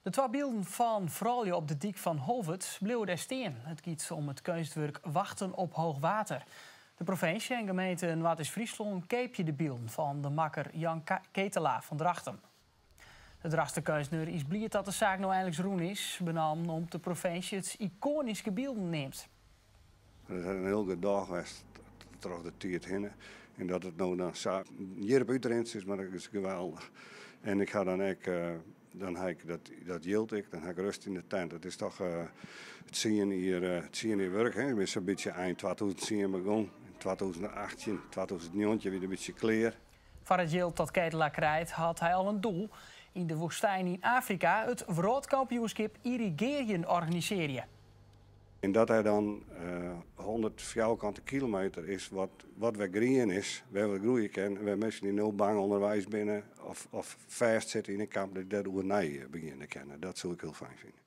De twee beelden van vrouwen op de dik van Hovert bleven daar staan. Het gaat om het kunstwerk Wachten op hoog water. De provincie en gemeente Noord-Friesland keepje de beelden van de makker Jan Ketelaar van Drachten. De Drachtse kunstenaar is blij dat de zaak nou eindelijk roen is, benamd omdat de provincie het iconische beelden neemt. Het is een heel goed dag geweest, terug de tijd heen. En dat het nou dan hier op uitrent is, maar dat is geweldig. En ik ga dan ook, dan heb ik dat yield ik, dan heb ik rust in de tent. Het is toch het zien hier werk. Hè. Ik ben zo'n beetje eind 2010 begonnen. In 2018, 2019 weer een beetje kleer. Voor het yield dat Ketelaar krijgt, had hij al een doel. In de woestijn in Afrika het wereldkampioenschap irrigeren organiseren. En dat hij dan 100 vierkante kilometer is wat we groeien is, waar we groeien kunnen, waar mensen die nul bang onderwijs binnen of vast zitten in een kamp, dat we nee beginnen kennen. Dat zou ik heel fijn vinden.